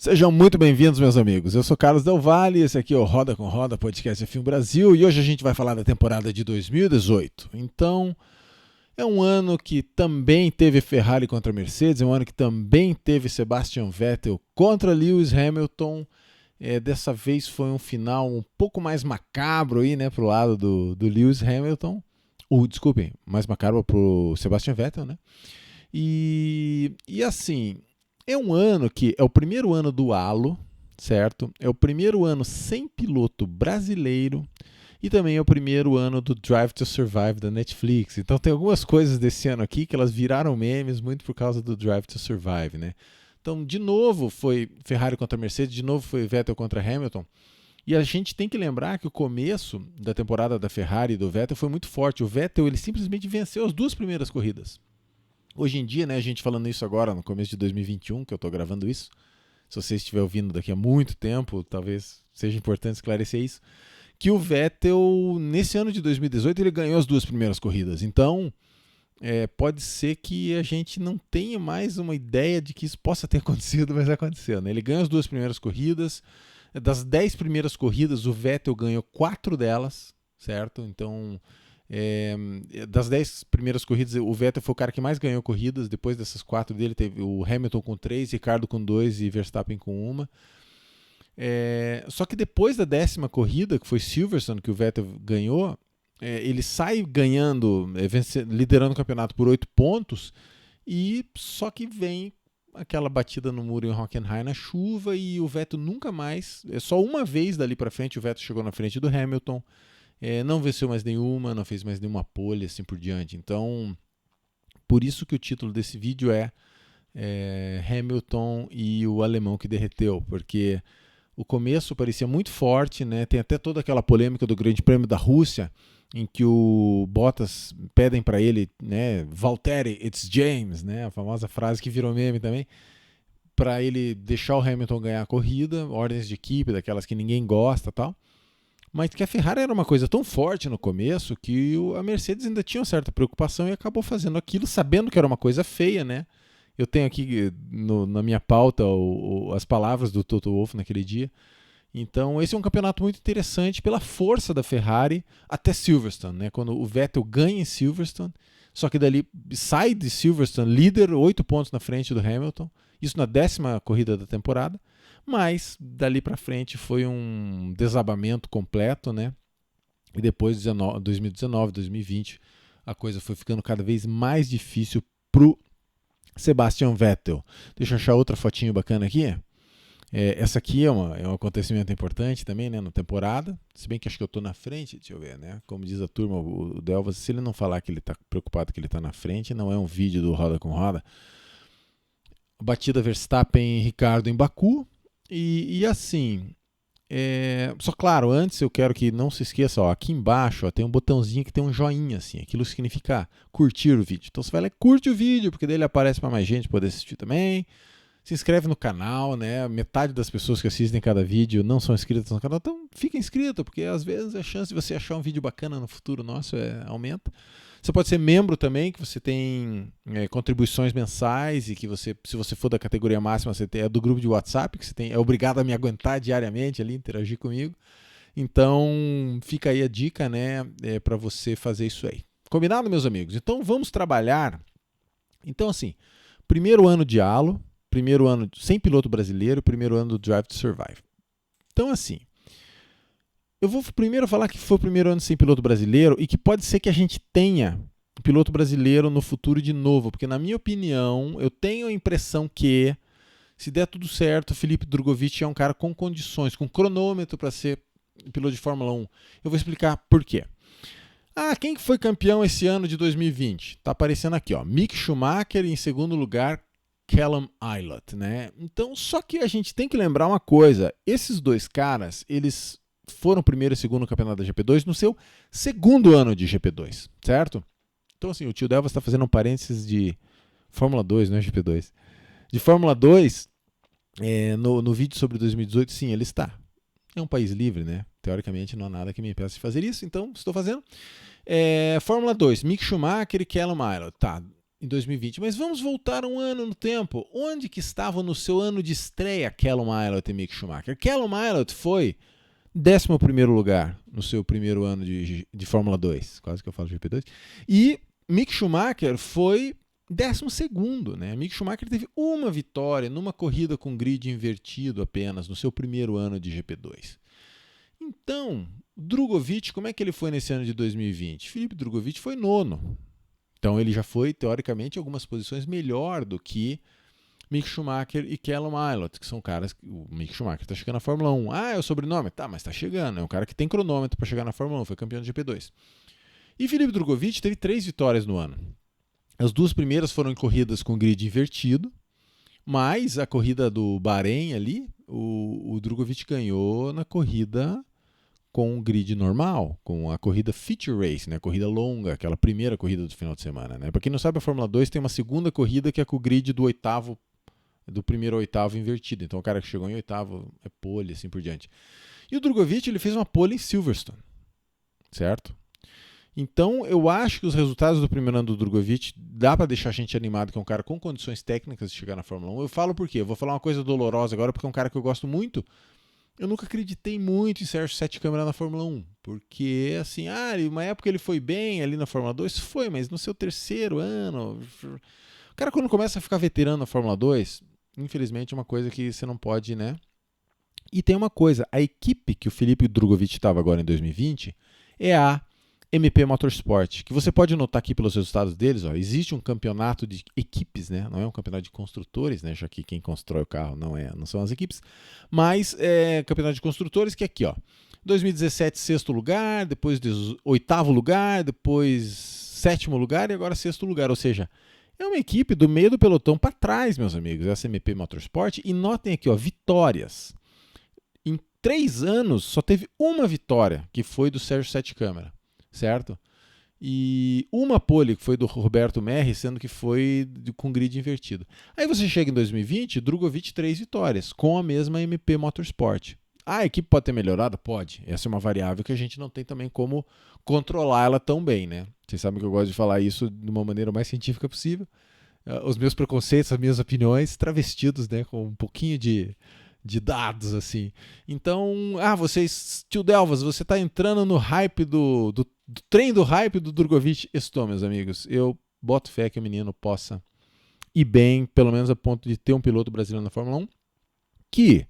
Sejam muito bem-vindos, meus amigos. Eu sou Carlos Del Valle, esse aqui é o Roda com Roda, podcast F1 Brasil, e hoje a gente vai falar da temporada de 2018. Então, é um ano que também teve Ferrari contra Mercedes, é um ano que também teve Sebastian Vettel contra Lewis Hamilton. Dessa vez foi um final um pouco mais macabro aí, né, pro lado do Lewis Hamilton. Desculpem, mais macabro pro Sebastian Vettel, né? E assim, é um ano que é o primeiro ano do halo, certo? É o primeiro ano sem piloto brasileiro e também é o primeiro ano do Drive to Survive da Netflix. Então tem algumas coisas desse ano aqui que elas viraram memes muito por causa do Drive to Survive, né? Então, de novo foi Ferrari contra Mercedes, de novo foi Vettel contra Hamilton. E a gente tem que lembrar que o começo da temporada da Ferrari e do Vettel foi muito forte. O Vettel ele simplesmente venceu as duas primeiras corridas. Hoje em dia, né, a gente falando isso agora, no começo de 2021, que eu estou gravando isso, se você estiver ouvindo daqui a muito tempo, talvez seja importante esclarecer isso, que o Vettel, nesse ano de 2018, ele ganhou as duas primeiras corridas. Então, pode ser que a gente não tenha mais uma ideia de que isso possa ter acontecido, mas aconteceu, né? Ele ganhou as duas primeiras corridas. Das 10 primeiras corridas, o Vettel ganhou 4 delas, certo? Então, das 10 primeiras corridas, o Vettel foi o cara que mais ganhou corridas. Depois dessas 4 dele, teve o Hamilton com 3, Ricardo com 2 e Verstappen com 1. Só que depois da 10ª corrida, que foi Silverstone, que o Vettel ganhou, ele sai ganhando, liderando o campeonato por 8 pontos, e só que vem aquela batida no muro em Hockenheim na chuva e o Vettel nunca mais, só uma vez dali para frente o Vettel chegou na frente do Hamilton. Não venceu mais nenhuma, não fez mais nenhuma pole, assim por diante. Então, por isso que o título desse vídeo é Hamilton e o alemão que derreteu, porque o começo parecia muito forte, né? Tem até toda aquela polêmica do Grande Prêmio da Rússia, em que o Bottas pedem para ele, né, Valtteri, it's James, né? A famosa frase que virou meme também, para ele deixar o Hamilton ganhar a corrida, ordens de equipe, daquelas que ninguém gosta, tal. Mas que a Ferrari era uma coisa tão forte no começo que a Mercedes ainda tinha uma certa preocupação e acabou fazendo aquilo sabendo que era uma coisa feia, né? Eu tenho aqui na minha pauta as palavras do Toto Wolff naquele dia. Então esse é um campeonato muito interessante pela força da Ferrari até Silverstone, né? Quando o Vettel ganha em Silverstone, só que dali sai de Silverstone líder, 8 pontos na frente do Hamilton, isso na 10ª corrida da temporada. Mas dali para frente foi um desabamento completo, né? E depois de 2019, 2020, a coisa foi ficando cada vez mais difícil pro Sebastian Vettel. Deixa eu achar outra fotinho bacana aqui. Essa aqui é um acontecimento importante também, né, na temporada. Se bem que acho que eu estou na frente, deixa eu ver, né? Como diz a turma, o Delvas, se ele não falar que ele está preocupado que ele está na frente, não é um vídeo do Roda com Roda. Batida Verstappen e Ricardo em Baku. E assim, só claro, antes eu quero que não se esqueça, ó, aqui embaixo ó, tem um botãozinho que tem um joinha, assim, aquilo significa curtir o vídeo. Então você vai lá e curte o vídeo, porque daí ele aparece para mais gente poder assistir também. Se inscreve no canal, né? Metade das pessoas que assistem cada vídeo não são inscritas no canal, então fica inscrito, porque às vezes a chance de você achar um vídeo bacana no futuro nosso aumenta. Você pode ser membro também, que você tem contribuições mensais e que você, se você for da categoria máxima, você tem, do grupo de WhatsApp, que você é obrigado a me aguentar diariamente ali, interagir comigo. Então fica aí a dica, né, para você fazer isso aí. Combinado, meus amigos? Então vamos trabalhar. Então assim, primeiro ano de halo, primeiro ano sem piloto brasileiro, primeiro ano do Drive to Survive. Então assim, eu vou primeiro falar que foi o primeiro ano sem piloto brasileiro e que pode ser que a gente tenha piloto brasileiro no futuro de novo, porque na minha opinião, eu tenho a impressão que se der tudo certo, o Felipe Drogovic é um cara com condições, com cronômetro para ser piloto de Fórmula 1. Eu vou explicar por quê. Quem foi campeão esse ano de 2020? Tá aparecendo aqui, ó, Mick Schumacher em segundo lugar, Callum Ilott, né? Então, só que a gente tem que lembrar uma coisa, esses dois caras, eles foram primeiro e segundo no campeonato da GP2 no seu segundo ano de GP2, certo? Então assim, o tio Delvas está fazendo um parênteses de Fórmula 2, não é GP2. De Fórmula 2, no vídeo sobre 2018, sim, ele está. É um país livre, né? Teoricamente não há nada que me impeça de fazer isso, então estou fazendo. Fórmula 2, Mick Schumacher e Callum Ilott. Tá. em 2020. Mas vamos voltar um ano no tempo. Onde que estavam no seu ano de estreia Callum Ilott e Mick Schumacher? Callum Ilott foi 11º lugar no seu primeiro ano de Fórmula 2. Quase que eu falo GP2. E Mick Schumacher foi 12º, né? Mick Schumacher teve uma vitória numa corrida com grid invertido apenas no seu primeiro ano de GP2. Então, Drugovich, como é que ele foi nesse ano de 2020? Felipe Drugovich foi 9º. Então ele já foi, teoricamente, em algumas posições melhor do que Mick Schumacher e Callum Ilott, que são caras... O Mick Schumacher está chegando na Fórmula 1. Ah, é o sobrenome? Tá, mas está chegando. É um cara que tem cronômetro para chegar na Fórmula 1. Foi campeão de GP2. E Felipe Drugovich teve 3 vitórias no ano. As 2 primeiras foram em corridas com grid invertido, mas a corrida do Bahrein ali, o Drugovich ganhou na corrida com o grid normal, com a corrida feature race, né, a corrida longa, aquela primeira corrida do final de semana. Né? Para quem não sabe, a Fórmula 2 tem uma segunda corrida que é com o grid do primeiro ao oitavo invertido. Então o cara que chegou em oitavo é pole, assim por diante. E o Drugovich ele fez uma pole em Silverstone, certo? Então, eu acho que os resultados do primeiro ano do Drugovich dá para deixar a gente animado, que é um cara com condições técnicas de chegar na Fórmula 1. Eu falo por quê? Eu vou falar uma coisa dolorosa agora, porque é um cara que eu gosto muito. Eu nunca acreditei muito em Sérgio Sete Câmara na Fórmula 1, porque, assim, uma época ele foi bem ali na Fórmula 2, foi, mas no seu terceiro ano... O cara, quando começa a ficar veterano na Fórmula 2, infelizmente é uma coisa que você não pode, né? E tem uma coisa, a equipe que o Felipe Drugovich estava agora em 2020 é a MP Motorsport, que você pode notar aqui pelos resultados deles, ó, existe um campeonato de equipes, né? Não é um campeonato de construtores, né? Já que quem constrói o carro não são as equipes, mas é campeonato de construtores que é aqui, ó, 2017 sexto lugar, depois 8º lugar, depois 7º lugar e agora 6º lugar, ou seja, é uma equipe do meio do pelotão para trás, meus amigos, essa MP Motorsport, e notem aqui, ó, vitórias. Em 3 anos só teve uma vitória, que foi do Sérgio Sete Câmara. Certo? E uma pole que foi do Roberto Merri, sendo que foi com grid invertido. Aí você chega em 2020, Drugovich 3 vitórias, com a mesma MP Motorsport. A equipe pode ter melhorado? Pode. Essa é uma variável que a gente não tem também como controlar ela tão bem, né? Vocês sabem que eu gosto de falar isso de uma maneira mais científica possível. Os meus preconceitos, as minhas opiniões, travestidos, né, com um pouquinho de dados, assim. Então, vocês, tio Delvas, você tá entrando no hype do trem do hype do Drugovich. Estou, meus amigos. Eu boto fé que o menino possa ir bem, pelo menos a ponto de ter um piloto brasileiro na Fórmula 1, que,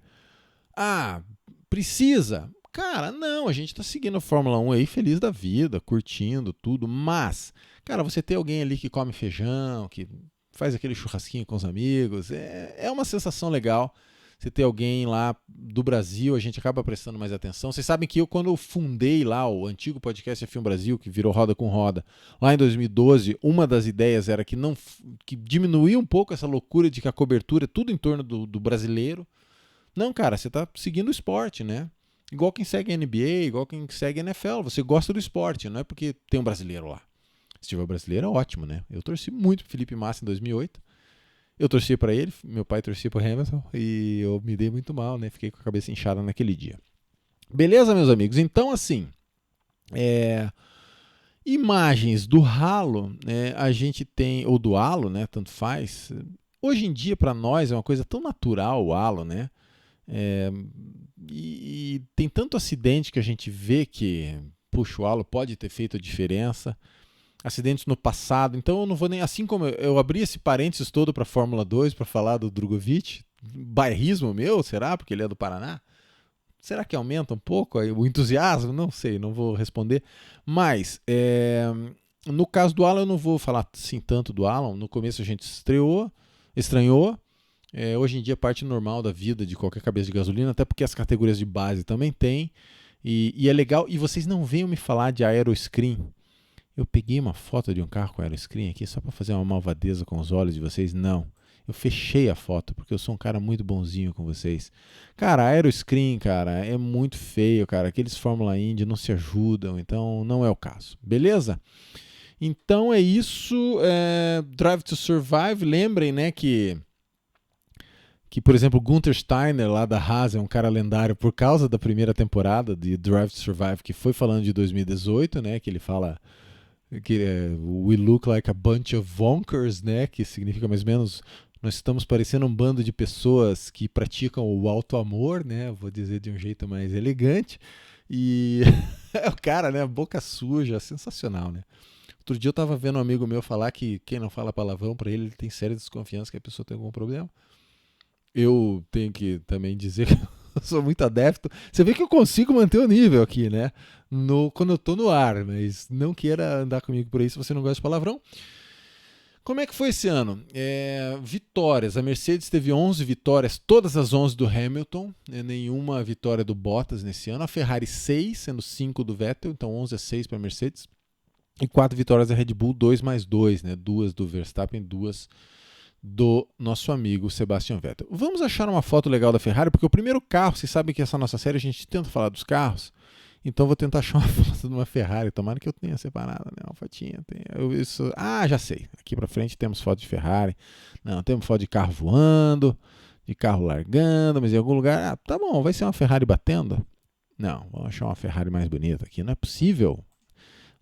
precisa. Cara, não, a gente tá seguindo a Fórmula 1 aí, feliz da vida, curtindo tudo, mas, cara, você ter alguém ali que come feijão, que faz aquele churrasquinho com os amigos, é uma sensação legal. Você ter alguém lá do Brasil, a gente acaba prestando mais atenção. Vocês sabem que quando eu fundei lá o antigo podcast F1 Brasil, que virou Roda com Roda, lá em 2012, uma das ideias era que diminuía um pouco essa loucura de que a cobertura é tudo em torno do brasileiro. Não, cara, você está seguindo o esporte, né? Igual quem segue a NBA, igual quem segue a NFL. Você gosta do esporte, não é porque tem um brasileiro lá. Se tiver um brasileiro, é ótimo, né? Eu torci muito pro Felipe Massa em 2008. Eu torci para ele, meu pai torcia para Hamilton e eu me dei muito mal, né? Fiquei com a cabeça inchada naquele dia. Beleza, meus amigos? Então, assim, imagens do halo, né? A gente tem, ou do halo, né? Tanto faz. Hoje em dia, para nós, é uma coisa tão natural o halo, né? E tem tanto acidente que a gente vê que, puxa, o halo pode ter feito a diferença. Acidentes no passado, então eu não vou nem, assim como eu abri esse parênteses todo para a Fórmula 2 para falar do Drugovich, bairrismo meu, será? Porque ele é do Paraná? Será que aumenta um pouco o entusiasmo? Não sei, não vou responder. Mas, no caso do Alan, eu não vou falar assim tanto do Alan. No começo a gente estranhou. Hoje em dia é parte normal da vida de qualquer cabeça de gasolina, até porque as categorias de base também tem. E é legal. E vocês não venham me falar de aeroscreen. Eu peguei uma foto de um carro com aeroscreen aqui só para fazer uma malvadeza com os olhos de vocês? Não. Eu fechei a foto porque eu sou um cara muito bonzinho com vocês. Cara, aeroscreen, cara, é muito feio, cara. Aqueles Fórmula Indy não se ajudam, então não é o caso. Beleza? Então é isso. Drive to Survive. Lembrem, né, que por exemplo, Gunther Steiner, lá da Haas, é um cara lendário por causa da primeira temporada de Drive to Survive, que foi falando de 2018, né, que ele fala que we look like a bunch of vonkers, né? Que significa mais ou menos nós estamos parecendo um bando de pessoas que praticam o alto amor, né? Vou dizer de um jeito mais elegante. E o cara, né? Boca suja, sensacional, né? Outro dia eu tava vendo um amigo meu falar que quem não fala palavrão pra ele tem séria desconfiança que a pessoa tem algum problema. Eu tenho que também dizer que eu sou muito adepto. Você vê que eu consigo manter o nível aqui, né? Quando eu tô no ar, mas não queira andar comigo por aí se você não gosta de palavrão. Como é que foi esse ano? Vitórias. A Mercedes teve 11 vitórias, todas as 11 do Hamilton, nenhuma vitória do Bottas nesse ano. A Ferrari 6, sendo 5 do Vettel, então 11-6 para a Mercedes. E 4 vitórias da Red Bull, 2 mais 2, né? 2 do Verstappen, 2 do nosso amigo Sebastian Vettel. Vamos achar uma foto legal da Ferrari, porque o primeiro carro, vocês sabem que essa nossa série a gente tenta falar dos carros, então vou tentar achar uma foto de uma Ferrari, tomara que eu tenha separado, né? Uma fotinha. Já sei. Aqui pra frente temos foto de Ferrari. Não, temos foto de carro voando, de carro largando, mas em algum lugar, tá bom, vai ser uma Ferrari batendo? Não, vamos achar uma Ferrari mais bonita aqui, não é possível.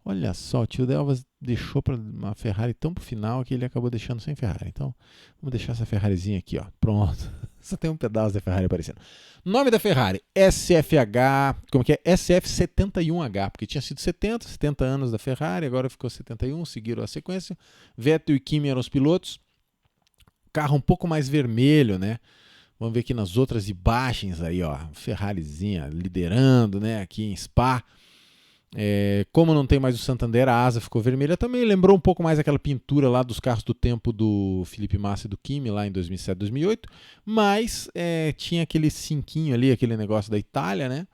Olha só, o tio Delvas deixou para uma Ferrari tão pro final que ele acabou deixando sem Ferrari. Então, vamos deixar essa Ferrarizinha aqui, ó. Pronto. Só tem um pedaço da Ferrari aparecendo. Nome da Ferrari, SFH, como que é? SF71H, porque tinha sido 70 anos da Ferrari, agora ficou 71, seguiram a sequência. Vettel e Kimi eram os pilotos. Carro um pouco mais vermelho, né? Vamos ver aqui nas outras imagens aí, ó. Ferrarizinha liderando, né? Aqui em Spa. Como não tem mais o Santander, a asa ficou vermelha também. Lembrou um pouco mais aquela pintura lá dos carros do tempo do Felipe Massa e do Kimi lá em 2007, 2008. Mas tinha aquele cinquinho ali, aquele negócio da Itália, né?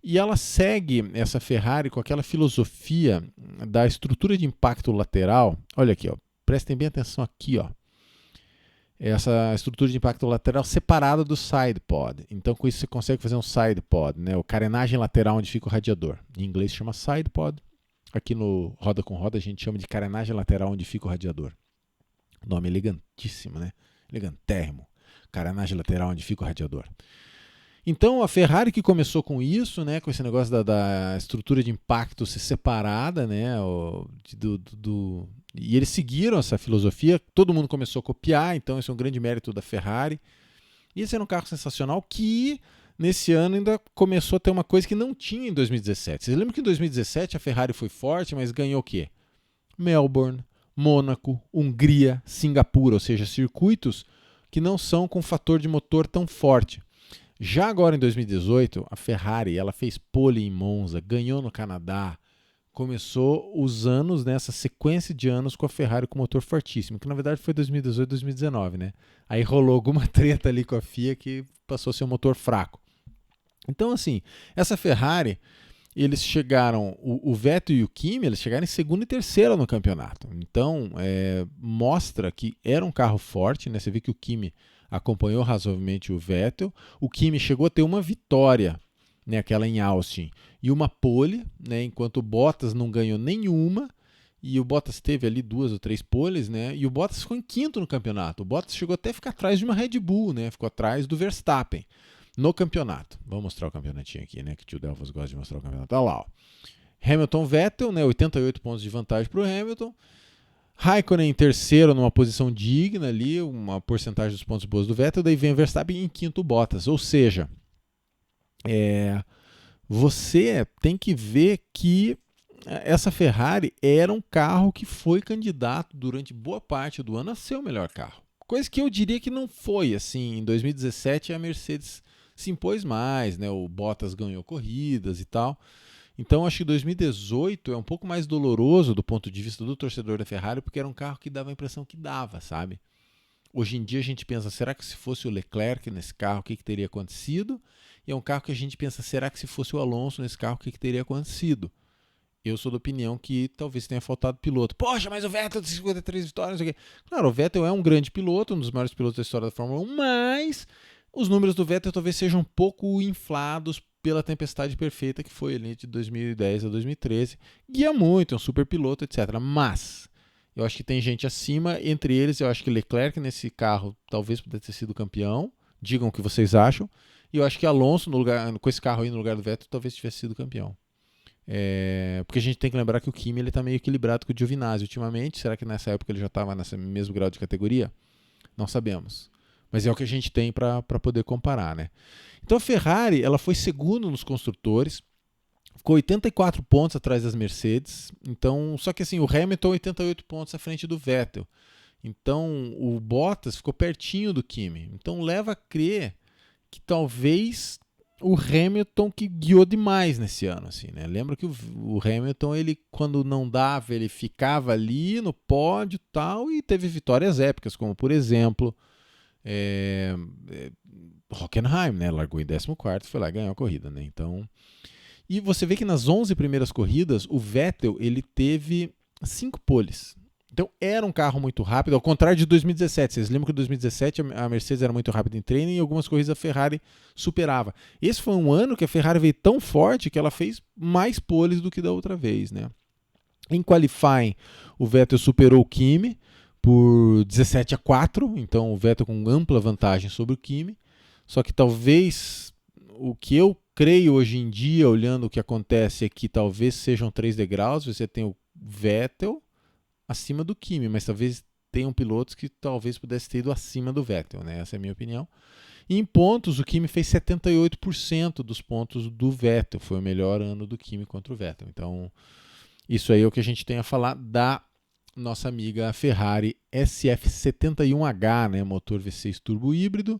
E ela segue essa Ferrari com aquela filosofia da estrutura de impacto lateral. Olha aqui, ó. Prestem bem atenção aqui, ó. Essa estrutura de impacto lateral separada do side pod. Então, com isso, você consegue fazer um side pod, né? O carenagem lateral onde fica o radiador. Em inglês chama side pod. Aqui no Roda com Roda a gente chama de carenagem lateral onde fica o radiador. Nome elegantíssimo, né? Elegantérrimo. Carenagem lateral onde fica o radiador. Então, a Ferrari que começou com isso, né? Com esse negócio da estrutura de impacto ser separada, né? E eles seguiram essa filosofia, todo mundo começou a copiar, então esse é um grande mérito da Ferrari. E esse era um carro sensacional que, nesse ano, ainda começou a ter uma coisa que não tinha em 2017. Vocês lembram que em 2017 a Ferrari foi forte, mas ganhou o quê? Melbourne, Mônaco, Hungria, Singapura, ou seja, circuitos que não são com fator de motor tão forte. Já agora em 2018, a Ferrari ela fez pole em Monza, ganhou no Canadá, começou os anos, né, essa sequência de anos com a Ferrari com motor fortíssimo, que na verdade foi 2018, 2019, né? Aí rolou alguma treta ali com a FIA que passou a ser um motor fraco. Então, assim, essa Ferrari, eles chegaram, o Vettel e o Kimi, eles chegaram em segundo e terceiro no campeonato. Então, mostra que era um carro forte, né? Você vê que o Kimi acompanhou razoavelmente o Vettel. O Kimi chegou a ter uma vitória, né, aquela em Austin, e uma pole, né, enquanto o Bottas não ganhou nenhuma, e o Bottas teve ali 2 ou 3 poles, né, e o Bottas ficou em quinto no campeonato. O Bottas chegou até a ficar atrás de uma Red Bull, né, ficou atrás do Verstappen no campeonato. Vou mostrar o campeonatinho aqui, né, que o tio Delvas gosta de mostrar o campeonato. Olha lá, ó. Hamilton, Vettel, né, 88 pontos de vantagem para o Hamilton. Raikkonen em terceiro numa posição digna ali, uma porcentagem dos pontos boas do Vettel, daí vem o Verstappen em quinto Bottas. Ou seja, você tem que ver que essa Ferrari era um carro que foi candidato durante boa parte do ano a ser o melhor carro. Coisa que eu diria que não foi. Assim, em 2017 a Mercedes se impôs mais, né? O Bottas ganhou corridas e tal. Então, acho que 2018 é um pouco mais doloroso do ponto de vista do torcedor da Ferrari, porque era um carro que dava a impressão que dava, sabe? Hoje em dia a gente pensa, será que se fosse o Leclerc nesse carro, o que teria acontecido? E é um carro que a gente pensa, será que se fosse o Alonso nesse carro, o que teria acontecido? Eu sou da opinião que talvez tenha faltado piloto. Poxa, mas o Vettel tem 53 vitórias. Claro, o Vettel é um grande piloto, um dos maiores pilotos da história da Fórmula 1, mas os números do Vettel talvez sejam um pouco inflados pela tempestade perfeita que foi ali de 2010 a 2013. Guia muito, é um super piloto, etc. Mas eu acho que tem gente acima, entre eles eu acho que Leclerc nesse carro talvez pudesse ter sido campeão. Digam o que vocês acham. E eu acho que Alonso, com esse carro aí no lugar do Vettel, talvez tivesse sido campeão. Porque a gente tem que lembrar que o Kimi está meio equilibrado com o Giovinazzi ultimamente. Será que nessa época ele já estava nesse mesmo grau de categoria? Não sabemos. Mas é o que a gente tem para poder comparar, né? Então a Ferrari ela foi segundo nos construtores, ficou 84 pontos atrás das Mercedes. Então, só que assim, o Hamilton 88 pontos à frente do Vettel. Então o Bottas ficou pertinho do Kimi. Então leva a crer que talvez o Hamilton que guiou demais nesse ano, assim, né? Lembra que o Hamilton, ele quando não dava, ele ficava ali no pódio e tal, e teve vitórias épicas, como por exemplo Hockenheim, né? Largou em 14º, foi lá e ganhou a corrida, né? Então, e você vê que nas 11 primeiras corridas, o Vettel ele teve 5 poles. Então era um carro muito rápido, ao contrário de 2017. Vocês lembram que em 2017 a Mercedes era muito rápida em treino e em algumas corridas a Ferrari superava. Esse foi um ano que a Ferrari veio tão forte que ela fez mais poles do que da outra vez, né? Em qualifying, o Vettel superou o Kimi por 17-4, então o Vettel com ampla vantagem sobre o Kimi. Só que talvez o que eu creio hoje em dia, olhando o que acontece, é que talvez sejam 3 degraus. Você tem o Vettel acima do Kimi, mas talvez tenham pilotos que talvez pudessem ter ido acima do Vettel, né? Essa é a minha opinião. E em pontos, o Kimi fez 78% dos pontos do Vettel. Foi o melhor ano do Kimi contra o Vettel. Então, isso aí é o que a gente tem a falar da nossa amiga Ferrari SF71H, né? Motor V6 turbo híbrido.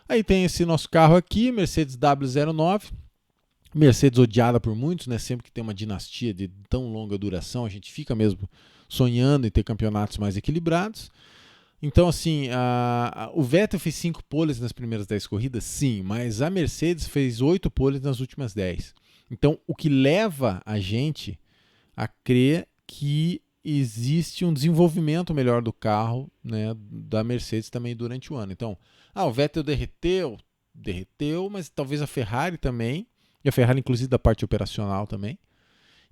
Aí tem esse nosso carro aqui, Mercedes W09. Mercedes odiada por muitos, né? Sempre que tem uma dinastia de tão longa duração, a gente fica mesmo sonhando em ter campeonatos mais equilibrados. Então, assim, o Vettel fez 5 poles nas primeiras 10 corridas, sim, mas a Mercedes fez 8 poles nas últimas 10. Então, o que leva a gente a crer que existe um desenvolvimento melhor do carro, né, da Mercedes também durante o ano. Então, o Vettel derreteu, mas talvez a Ferrari também, e a Ferrari inclusive da parte operacional também.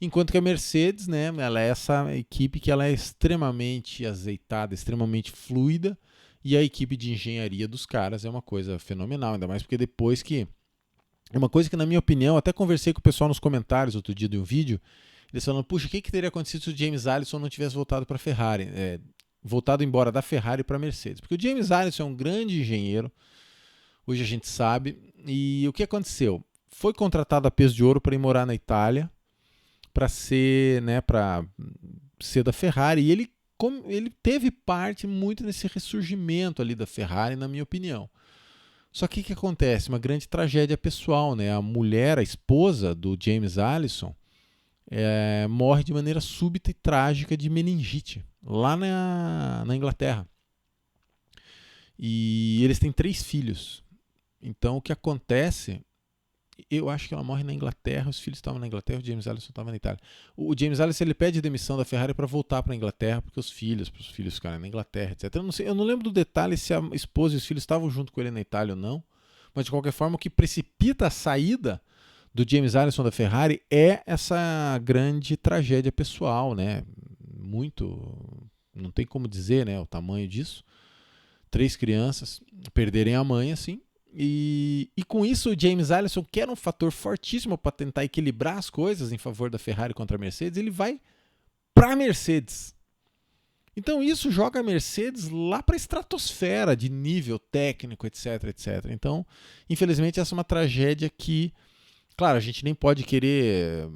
Enquanto que a Mercedes, né, ela é essa equipe que ela é extremamente azeitada, extremamente fluida, e a equipe de engenharia dos caras é uma coisa fenomenal, ainda mais porque depois que... É uma coisa que, na minha opinião, até conversei com o pessoal nos comentários outro dia de um vídeo, eles falando, puxa, o que teria acontecido se o James Allison não tivesse voltado para a Ferrari, voltado embora da Ferrari para a Mercedes? Porque o James Allison é um grande engenheiro, hoje a gente sabe, e o que aconteceu? Foi contratado a peso de ouro para ir morar na Itália, para ser da Ferrari, e ele teve parte muito nesse ressurgimento ali da Ferrari, na minha opinião. Só que o que acontece? Uma grande tragédia pessoal, né? A mulher, a esposa do James Allison, morre de maneira súbita e trágica de meningite, lá na Inglaterra. E eles têm 3 filhos. Então o que acontece... Eu acho que ela morre na Inglaterra, os filhos estavam na Inglaterra, o James Allison estava na Itália. O James Allison ele pede demissão da Ferrari para voltar para a Inglaterra, porque os filhos ficarem na Inglaterra, etc. Eu não lembro do detalhe se a esposa e os filhos estavam junto com ele na Itália ou não, mas de qualquer forma o que precipita a saída do James Allison da Ferrari é essa grande tragédia pessoal, né? Muito, não tem como dizer, né, o tamanho disso. 3 crianças perderem a mãe assim. E com isso o James Allison, que era um fator fortíssimo para tentar equilibrar as coisas em favor da Ferrari contra a Mercedes, ele vai para a Mercedes. Então isso joga a Mercedes lá para a estratosfera de nível técnico, etc, etc. Então, infelizmente, essa é uma tragédia que, claro, a gente nem pode querer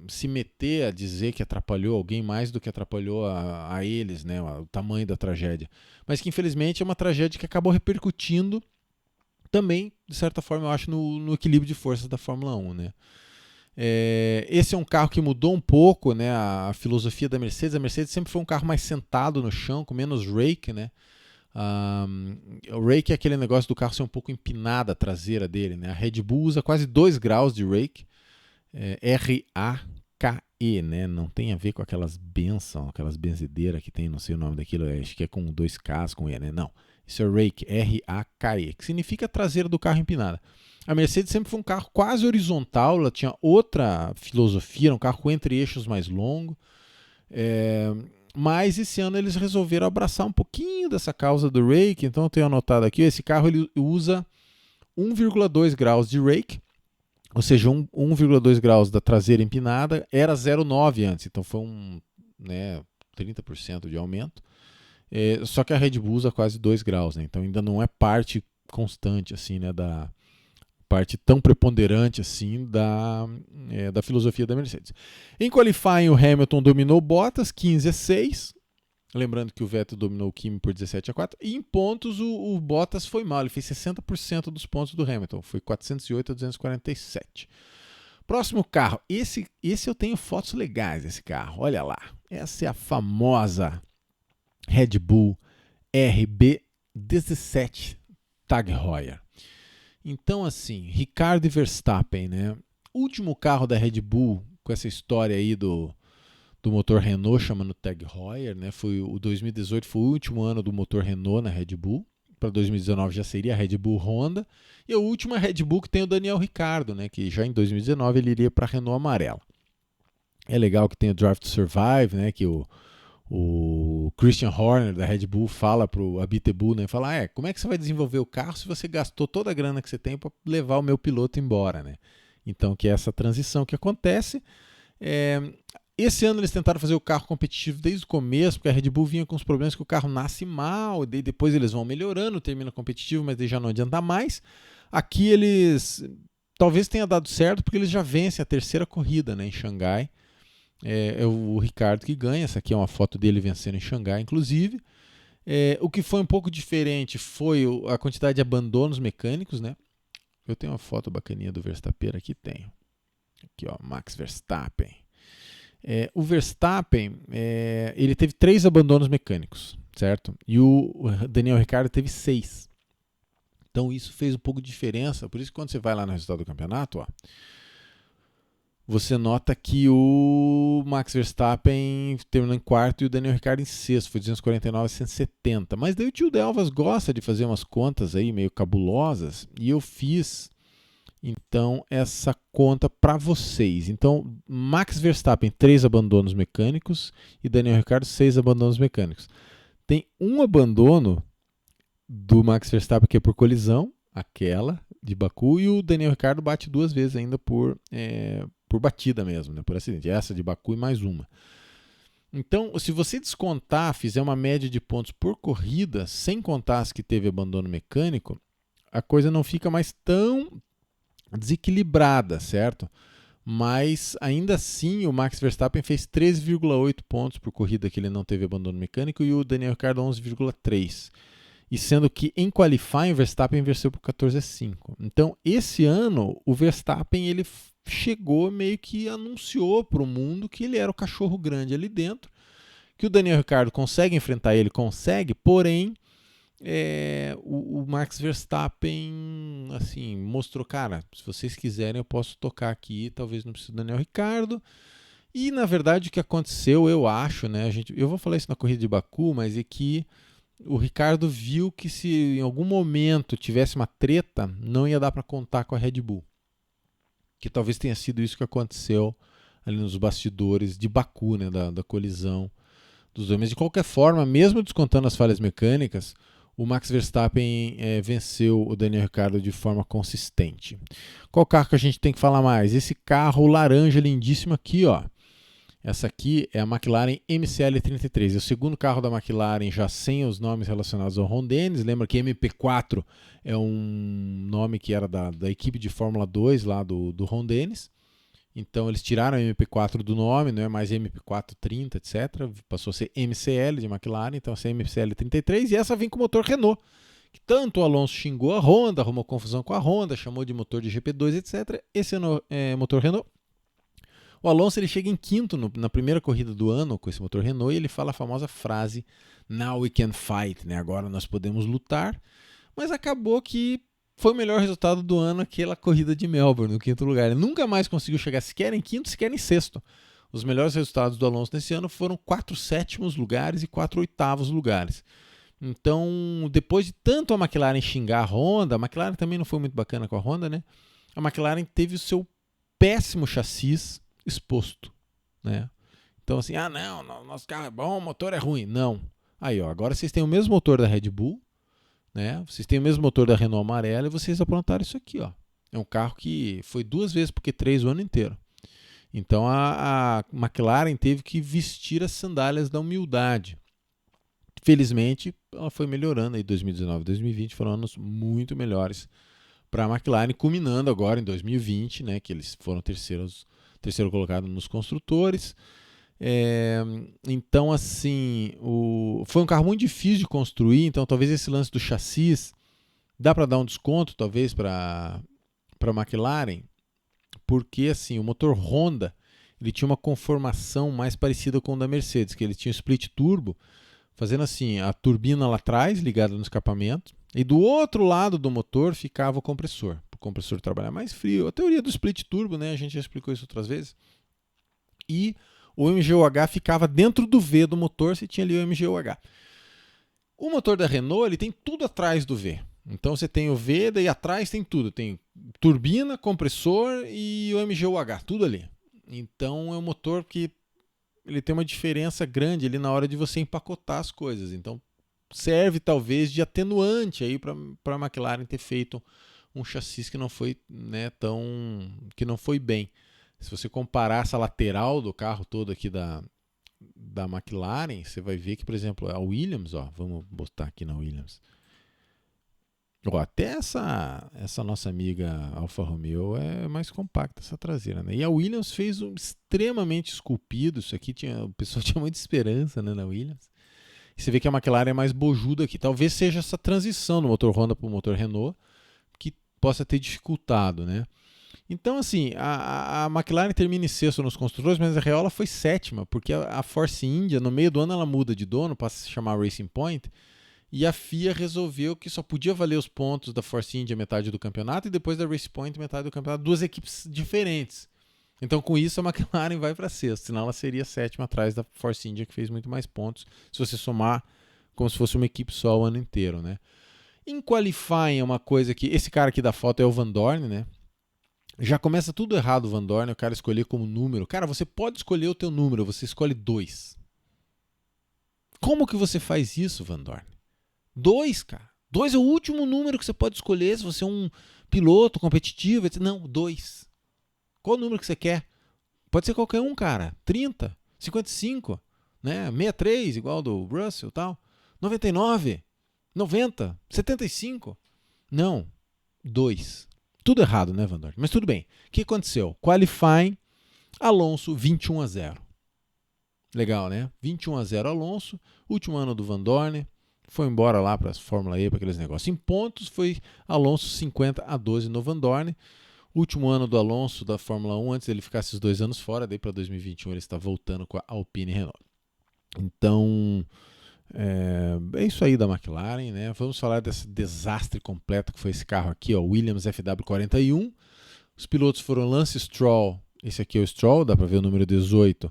se meter a dizer que atrapalhou alguém mais do que atrapalhou a eles, né, o tamanho da tragédia. Mas que, infelizmente, é uma tragédia que acabou repercutindo também, de certa forma, eu acho, no equilíbrio de forças da Fórmula 1, né? Esse é um carro que mudou um pouco, né, a filosofia da Mercedes. A Mercedes sempre foi um carro mais sentado no chão, com menos rake, né? O rake é aquele negócio do carro ser um pouco empinada a traseira dele, né? A Red Bull usa quase 2 graus de rake, R-A-K-E, né? Não tem a ver com aquelas benzedeiras que tem, não sei o nome daquilo, acho que é com 2 Ks, com E, né? Não. Isso é rake, R-A-K-E, que significa a traseira do carro empinada. A Mercedes sempre foi um carro quase horizontal, ela tinha outra filosofia, era um carro com entre-eixos mais longo. Mas esse ano eles resolveram abraçar um pouquinho dessa causa do rake, então eu tenho anotado aqui, esse carro ele usa 1,2 graus de rake, ou seja, 1,2 graus da traseira empinada era 0,9 antes, então foi né, 30% de aumento. Só que a Red Bull usa quase 2 graus, né? Então ainda não é parte constante assim, né, da parte tão preponderante assim da filosofia da Mercedes. Em qualifying, o Hamilton dominou Bottas 15-6. Lembrando que o Vettel dominou o Kimi por 17-4. E em pontos o Bottas foi mal. Ele fez 60% dos pontos do Hamilton. Foi 408-247. Próximo carro. Esse eu tenho fotos legais desse carro. Olha lá. Essa é a famosa Red Bull RB17 Tag Heuer. Então, assim, Ricardo e Verstappen, né? Último carro da Red Bull com essa história aí do motor Renault chamando Tag Heuer, né? O 2018 foi o último ano do motor Renault na Red Bull. Para 2019 já seria a Red Bull Honda. E a última Red Bull que tem o Daniel Ricciardo, né? Que já em 2019 ele iria para a Renault amarela. É legal que tem o Drive to Survive, né? Que o Christian Horner da Red Bull fala para o Abiteboul, né? Fala, como é que você vai desenvolver o carro se você gastou toda a grana que você tem para levar o meu piloto embora, né? Então, que é essa transição que acontece. Esse ano eles tentaram fazer o carro competitivo desde o começo, porque a Red Bull vinha com os problemas que o carro nasce mal, e depois eles vão melhorando, termina competitivo, mas daí já não adianta mais. Aqui eles talvez tenha dado certo, porque eles já vencem a terceira corrida, né, em Xangai. É o Ricardo que ganha. Essa aqui é uma foto dele vencendo em Xangai, inclusive. O que foi um pouco diferente foi a quantidade de abandonos mecânicos, né? Eu tenho uma foto bacaninha do Verstappen aqui, tenho. Aqui, ó, Max Verstappen. O Verstappen, ele teve 3 abandonos mecânicos, certo? E o Daniel Ricciardo teve 6. Então isso fez um pouco de diferença. Por isso que quando você vai lá no resultado do campeonato, ó, você nota que o Max Verstappen terminou em quarto e o Daniel Ricciardo em sexto. Foi 249 a 170. Mas daí o tio Delvas gosta de fazer umas contas aí meio cabulosas. E eu fiz, então, essa conta para vocês. Então, Max Verstappen, 3 abandonos mecânicos. E Daniel Ricciardo, 6 abandonos mecânicos. Tem um abandono do Max Verstappen que é por colisão, aquela de Baku. E o Daniel Ricciardo bate 2 vezes ainda por batida mesmo, né, por acidente. Essa de Baku e mais uma. Então, se você descontar, fizer uma média de pontos por corrida, sem contar as que teve abandono mecânico, a coisa não fica mais tão desequilibrada, certo? Mas ainda assim o Max Verstappen fez 13,8 pontos por corrida que ele não teve abandono mecânico e o Daniel Ricciardo 11,3. E sendo que em qualifying o Verstappen venceu por 14,5. Então, esse ano o Verstappen ele chegou, meio que anunciou para o mundo que ele era o cachorro grande ali dentro, que o Daniel Ricciardo consegue enfrentar ele, porém o Max Verstappen assim, mostrou, cara, se vocês quiserem eu posso tocar aqui, talvez não precise do Daniel Ricciardo. E na verdade o que aconteceu, eu acho, né, eu vou falar isso na corrida de Baku, mas é que o Ricciardo viu que se em algum momento tivesse uma treta, não ia dar para contar com a Red Bull. Que talvez tenha sido isso que aconteceu ali nos bastidores de Baku, né, da colisão dos dois. Mas de qualquer forma, mesmo descontando as falhas mecânicas, o Max Verstappen venceu o Daniel Ricciardo de forma consistente. Qual carro que a gente tem que falar mais? Esse carro laranja lindíssimo aqui, ó. Essa aqui é a McLaren MCL33. É o segundo carro da McLaren já sem os nomes relacionados ao Ron Dennis. Lembra que MP4 é um nome que era da equipe de Fórmula 2 lá do Ron Dennis. Então eles tiraram a MP4 do nome, não é mais MP430, etc. Passou a ser MCL de McLaren, então essa é MCL33. E essa vem com motor Renault. Que tanto o Alonso xingou a Honda, arrumou confusão com a Honda, chamou de motor de GP2, etc. Esse é motor Renault. O Alonso ele chega em quinto na primeira corrida do ano com esse motor Renault e ele fala a famosa frase "Now we can fight", né? Agora nós podemos lutar. Mas acabou que foi o melhor resultado do ano aquela corrida de Melbourne, no quinto lugar. Ele nunca mais conseguiu chegar sequer em quinto, sequer em sexto. Os melhores resultados do Alonso nesse ano foram 4 sétimos lugares e 4 oitavos lugares. Então, depois de tanto a McLaren xingar a Honda, a McLaren também não foi muito bacana com a Honda, né? A McLaren teve o seu péssimo chassi exposto, né? Então assim, não, nosso carro é bom, o motor é ruim. Não. Aí, ó, agora vocês têm o mesmo motor da Red Bull, né? Vocês têm o mesmo motor da Renault amarela e vocês aprontaram isso aqui, ó. É um carro que foi 2 vezes por Q3 o ano inteiro. Então a McLaren teve que vestir as sandálias da humildade. Felizmente, ela foi melhorando aí 2019 e 2020 foram anos muito melhores para a McLaren, culminando agora em 2020, né, que eles foram terceiro colocado nos construtores. Então, assim, foi um carro muito difícil de construir, então talvez esse lance do chassis dá para dar um desconto, talvez, para a McLaren, porque assim, o motor Honda ele tinha uma conformação mais parecida com o da Mercedes, que ele tinha o split turbo, fazendo assim, a turbina lá atrás, ligada no escapamento, e do outro lado do motor ficava o compressor, para o compressor trabalhar mais frio. A teoria do split turbo, né, a gente já explicou isso outras vezes. E o MGU-H ficava dentro do V do motor, se tinha ali o MGU-H. O motor da Renault ele tem tudo atrás do V. Então você tem o V, daí atrás tem tudo. Tem turbina, compressor e o MGU-H, tudo ali. Então é um motor que ele tem uma diferença grande ali na hora de você empacotar as coisas. Então serve talvez de atenuante aí para a McLaren ter feito um chassi que não foi, né, que não foi bem. Se você comparar essa lateral do carro todo aqui da McLaren, você vai ver que, por exemplo, a Williams, ó, vamos botar aqui na Williams. Ó, até essa nossa amiga Alfa Romeo é mais compacta, essa traseira, né? E a Williams fez um extremamente esculpido. Isso aqui o pessoal tinha muita esperança, né, na Williams. E você vê que a McLaren é mais bojuda aqui. Talvez seja essa transição do motor Honda para o motor Renault que possa ter dificultado, né? Então, assim, a McLaren termina em sexto nos construtores, mas a real ela foi sétima, porque a Force India, no meio do ano, ela muda de dono, passa a se chamar Racing Point, e a FIA resolveu que só podia valer os pontos da Force India metade do campeonato e depois da Racing Point metade do campeonato, duas equipes diferentes. Então, com isso, a McLaren vai para sexta, senão ela seria sétima atrás da Force India, que fez muito mais pontos, se você somar como se fosse uma equipe só o ano inteiro, né? Em qualifying é uma coisa que... Esse cara aqui da foto é o Van Dorn, né? Já começa tudo errado o Van Dorn, o cara escolher como número. Cara, você pode escolher o teu número, você escolhe 2. Como que você faz isso, Van Dorn? 2, cara. 2 é o último número que você pode escolher se você é um piloto competitivo. Não, 2. Qual o número que você quer? Pode ser qualquer um, cara. 30, 55, né? 63, igual do Russell e tal. 99, 90, 75. Não, 2. Tudo errado, né, Van Dorn? Mas tudo bem. O que aconteceu? Qualifying, Alonso 21-0. Legal, né? 21-0 Alonso. Último ano do Van Dorn. Foi embora lá para a Fórmula E, para aqueles negócios. Em pontos foi Alonso 50-12 no Van Dorn. Último ano do Alonso da Fórmula 1, antes dele ficar esses 2 anos fora. Daí para 2021 ele está voltando com a Alpine Renault. Então... É isso aí da McLaren, né? Vamos falar desse desastre completo que foi esse carro aqui, ó, Williams FW41. Os pilotos foram Lance Stroll, esse aqui é o Stroll, dá para ver o número 18,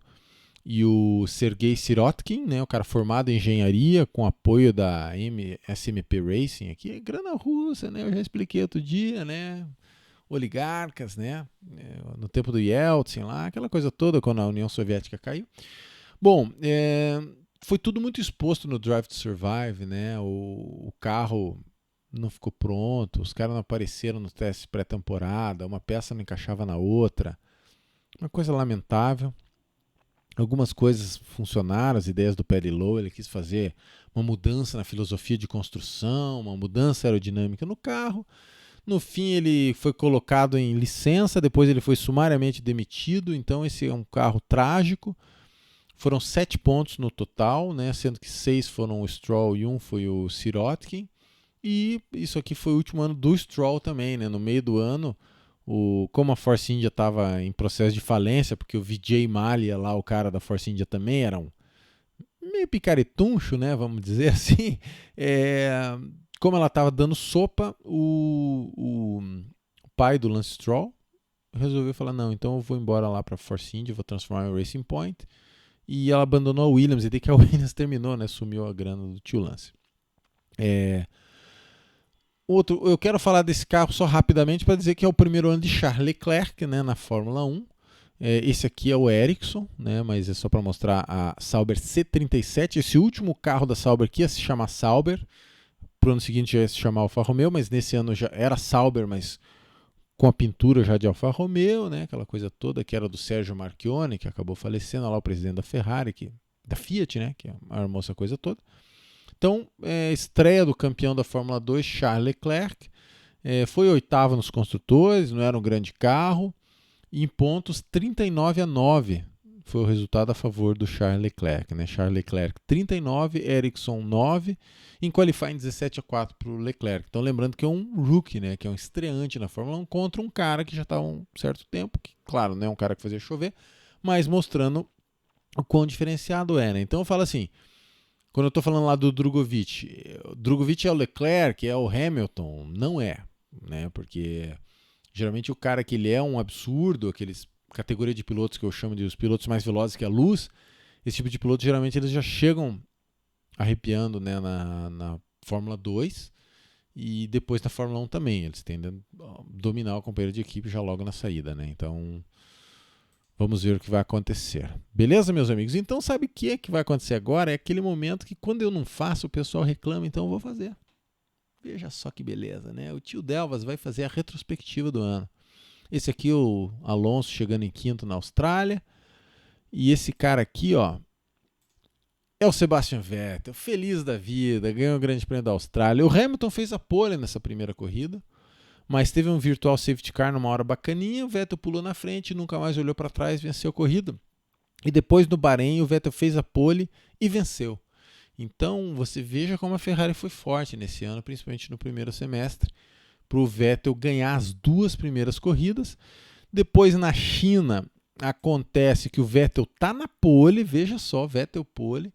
e o Sergei Sirotkin, né? O cara formado em engenharia com apoio da SMP Racing, aqui é grana russa, né? Eu já expliquei outro dia, né? Oligarcas, né? No tempo do Yeltsin lá, aquela coisa toda quando a União Soviética caiu. Bom, foi tudo muito exposto no Drive to Survive, né? O carro não ficou pronto, os caras não apareceram no teste pré-temporada, uma peça não encaixava na outra. Uma coisa lamentável. Algumas coisas funcionaram, as ideias do Paddy Lowe, ele quis fazer uma mudança na filosofia de construção, uma mudança aerodinâmica no carro. No fim ele foi colocado em licença, depois ele foi sumariamente demitido, então esse é um carro trágico. Foram 7 pontos no total, né? Sendo que 6 foram o Stroll e 1 foi o Sirotkin. E isso aqui foi o último ano do Stroll também, né? No meio do ano, como a Force India estava em processo de falência, porque o Vijay Mallya, lá, o cara da Force India também era um meio picaretuncho, né? Vamos dizer assim. Como ela estava dando sopa, o pai do Lance Stroll resolveu falar, não, então eu vou embora lá para a Force India, vou transformar em Racing Point. E ela abandonou a Williams, e daí que a Williams terminou, né? Sumiu a grana do tio Lance. Eu quero falar desse carro só rapidamente para dizer que é o primeiro ano de Charles Leclerc, né, na Fórmula 1. Esse aqui é o Ericsson, né, mas é só para mostrar a Sauber C37. Esse último carro da Sauber aqui ia se chamar Sauber. Para o ano seguinte já ia se chamar Alfa Romeo, mas nesse ano já era Sauber, mas com a pintura já de Alfa Romeo, né, aquela coisa toda que era do Sergio Marchionne, que acabou falecendo, lá o presidente da Ferrari, da Fiat, né, que armou essa coisa toda. Então, estreia do campeão da Fórmula 2, Charles Leclerc, foi oitavo nos construtores, não era um grande carro, e em pontos 39-9 foi o resultado a favor do Charles Leclerc, né? Charles Leclerc 39, Ericsson 9, em qualifying 17-4 para o Leclerc. Então lembrando que é um rookie, né? Que é um estreante na Fórmula 1 contra um cara que já está há um certo tempo, que claro, não é um cara que fazia chover, mas mostrando o quão diferenciado é, né? Então eu falo assim, quando eu estou falando lá do Drogovic é o Leclerc, é o Hamilton, não é, né? Porque geralmente o cara que ele é um absurdo, aqueles categoria de pilotos que eu chamo de os pilotos mais velozes que a luz, esse tipo de piloto geralmente eles já chegam arrepiando, né, na Fórmula 2 e depois na Fórmula 1 também. Eles tendem a dominar o companheiro de equipe já logo na saída, né? Então vamos ver o que vai acontecer. Beleza, meus amigos? Então sabe o que vai acontecer agora? É aquele momento que quando eu não faço o pessoal reclama, então eu vou fazer. Veja só que beleza, né? O tio Delvas vai fazer a retrospectiva do ano. Esse aqui é o Alonso chegando em quinto na Austrália. E esse cara aqui, ó, é o Sebastian Vettel, feliz da vida, ganhou o Grande Prêmio da Austrália. O Hamilton fez a pole nessa primeira corrida, mas teve um virtual safety car numa hora bacaninha. O Vettel pulou na frente, nunca mais olhou para trás, venceu a corrida. E depois no Bahrein, o Vettel fez a pole e venceu. Então você veja como a Ferrari foi forte nesse ano, principalmente no primeiro semestre, para o Vettel ganhar as duas primeiras corridas. Depois na China acontece que o Vettel tá na pole, veja só, Vettel pole.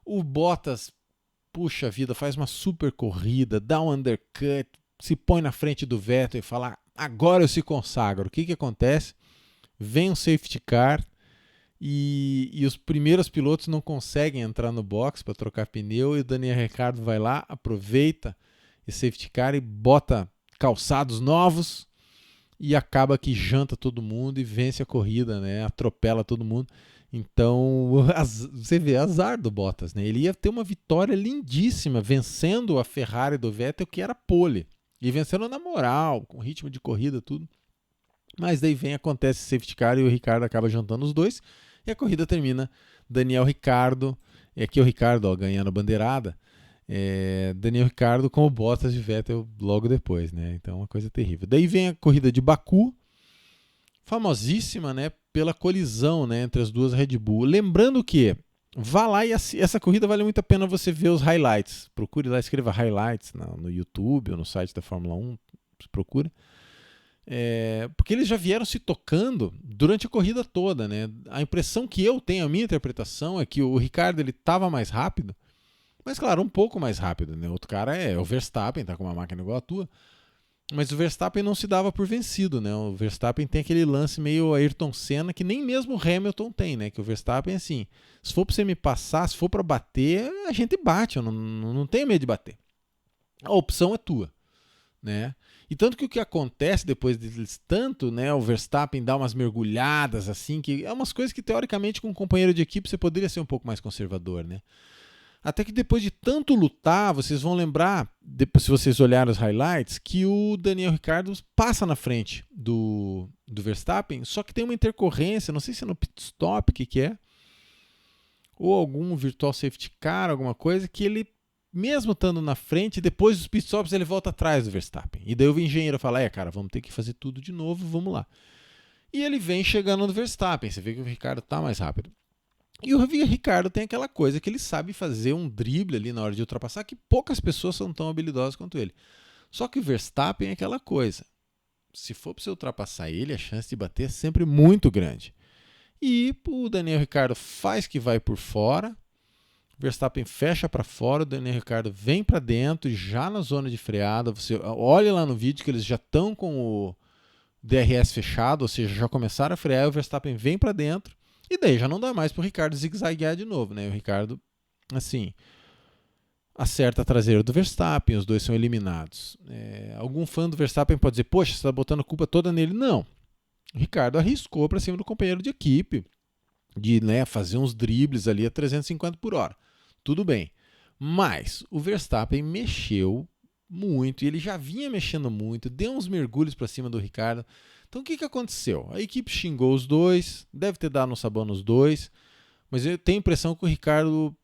O Bottas, puxa vida, faz uma super corrida, dá um undercut, se põe na frente do Vettel e fala, agora eu se consagro. O que acontece? Vem um safety car e os primeiros pilotos não conseguem entrar no box para trocar pneu, e o Daniel Ricciardo vai lá, aproveita esse safety car e bota calçados novos e acaba que janta todo mundo e vence a corrida, né? Atropela todo mundo. Então, você vê, azar do Bottas, né? Ele ia ter uma vitória lindíssima, vencendo a Ferrari do Vettel, que era pole. E vencendo na moral, com ritmo de corrida, tudo. Mas daí acontece safety car e o Ricciardo acaba jantando os dois. E a corrida termina Daniel Ricciardo, e aqui é o Ricciardo, ó, ganhando a bandeirada. Daniel Ricciardo com o Bottas de Vettel logo depois, né? Então uma coisa terrível. Daí vem a corrida de Baku, famosíssima, né, pela colisão, né, entre as duas Red Bull. Lembrando que vá lá e essa corrida vale muito a pena você ver os highlights. Procure lá, escreva highlights no YouTube ou no site da Fórmula 1, procura. Porque eles já vieram se tocando durante a corrida toda, né? A impressão que eu tenho, a minha interpretação é que o Ricciardo ele estava mais rápido, mas claro, um pouco mais rápido, né? Outro cara é o Verstappen, tá com uma máquina igual a tua. Mas o Verstappen não se dava por vencido, né? O Verstappen tem aquele lance meio Ayrton Senna que nem mesmo o Hamilton tem, né? Que o Verstappen é assim, se for pra você me passar, se for pra bater, a gente bate, eu não tenho medo de bater. A opção é tua, né? E tanto que o que acontece depois deles tanto, né? O Verstappen dá umas mergulhadas assim, que é umas coisas que teoricamente com um companheiro de equipe você poderia ser um pouco mais conservador, né? Até que depois de tanto lutar, vocês vão lembrar, depois, se vocês olharem os highlights, que o Daniel Ricciardo passa na frente do Verstappen, só que tem uma intercorrência, não sei se é no pit stop, o que é, ou algum virtual safety car, alguma coisa, que ele, mesmo estando na frente, depois dos pit stops ele volta atrás do Verstappen. E daí o engenheiro fala, cara, vamos ter que fazer tudo de novo, vamos lá. E ele vem chegando no Verstappen, você vê que o Ricciardo está mais rápido. E o Ricciardo tem aquela coisa que ele sabe fazer um drible ali na hora de ultrapassar, que poucas pessoas são tão habilidosas quanto ele. Só que o Verstappen é aquela coisa. Se for para você ultrapassar ele, a chance de bater é sempre muito grande. E o Daniel Ricciardo faz que vai por fora, o Verstappen fecha para fora, o Daniel Ricciardo vem para dentro, e já na zona de freada, você olha lá no vídeo que eles já estão com o DRS fechado, ou seja, já começaram a frear, o Verstappen vem para dentro, e daí já não dá mais pro Ricciardo zigue-zaguear de novo, né? O Ricciardo, assim, acerta a traseira do Verstappen, os dois são eliminados. Algum fã do Verstappen pode dizer, poxa, você está botando a culpa toda nele. Não. O Ricciardo arriscou para cima do companheiro de equipe, de, né, fazer uns dribles ali a 350 por hora. Tudo bem. Mas o Verstappen mexeu muito, e ele já vinha mexendo muito, deu uns mergulhos para cima do Ricciardo. Então o que aconteceu? A equipe xingou os dois, deve ter dado um sabão nos dois, mas eu tenho a impressão que o Ricciardo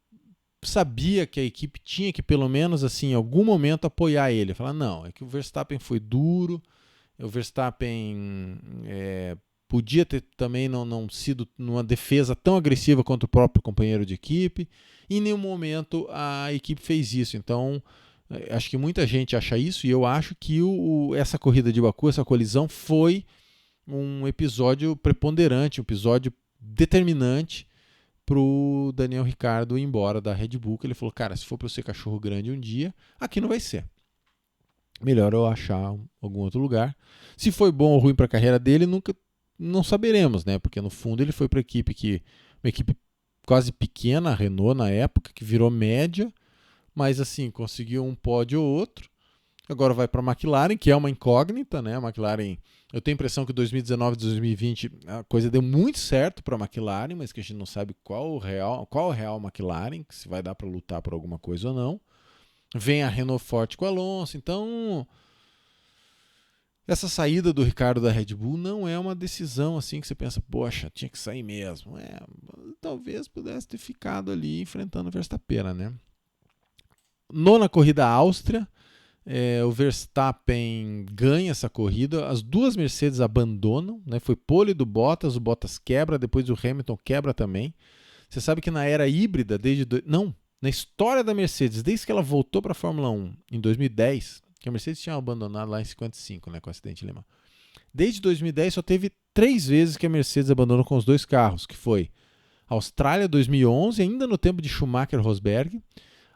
sabia que a equipe tinha que pelo menos assim, em algum momento apoiar ele, falar não, é que o Verstappen foi duro, o Verstappen podia ter também não sido numa defesa tão agressiva contra o próprio companheiro de equipe, e em nenhum momento a equipe fez isso. Então acho que muita gente acha isso, e eu acho que essa corrida de Baku, essa colisão, foi um episódio preponderante, um episódio determinante para o Daniel Ricciardo ir embora da Red Bull, que ele falou, cara, se for para eu ser cachorro grande um dia, aqui não vai ser. Melhor eu achar algum outro lugar. Se foi bom ou ruim para a carreira dele, não saberemos, né? Porque no fundo ele foi para uma equipe quase pequena, a Renault na época, que virou média, mas assim, conseguiu um pódio ou outro. Agora vai para a McLaren, que é uma incógnita, né? A McLaren, eu tenho a impressão que 2019 e 2020 a coisa deu muito certo para a McLaren, mas que a gente não sabe qual o real McLaren, se vai dar para lutar por alguma coisa ou não. Vem a Renault forte com o Alonso, então essa saída do Ricciardo da Red Bull não é uma decisão assim que você pensa, poxa, tinha que sair mesmo. Talvez pudesse ter ficado ali enfrentando o Verstappen, né? Nona corrida Áustria, o Verstappen ganha essa corrida, as duas Mercedes abandonam, né? Foi pole do Bottas, o Bottas quebra, depois o Hamilton quebra também. Você sabe que na era híbrida, na história da Mercedes, desde que ela voltou para a Fórmula 1 em 2010, que a Mercedes tinha abandonado lá em 55, né, com o acidente de Le Mans. Desde 2010 só teve 3 vezes que a Mercedes abandonou com os dois carros, que foi Austrália 2011, ainda no tempo de Schumacher-Rosberg,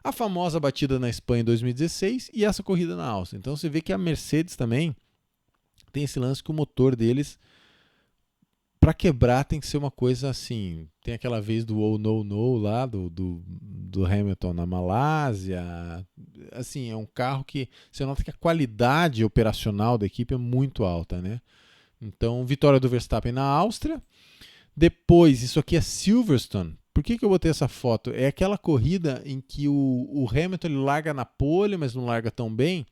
a famosa batida na Espanha em 2016 e essa corrida na Áustria. Então você vê que a Mercedes também tem esse lance que o motor deles, para quebrar, tem que ser uma coisa assim. Tem aquela vez do oh no no lá, do Hamilton na Malásia. Assim, é um carro que você nota que a qualidade operacional da equipe é muito alta, né? Então, vitória do Verstappen na Áustria. Depois, isso aqui é Silverstone. Por que eu botei essa foto? É aquela corrida em que o Hamilton ele larga na pole, mas não larga tão bem.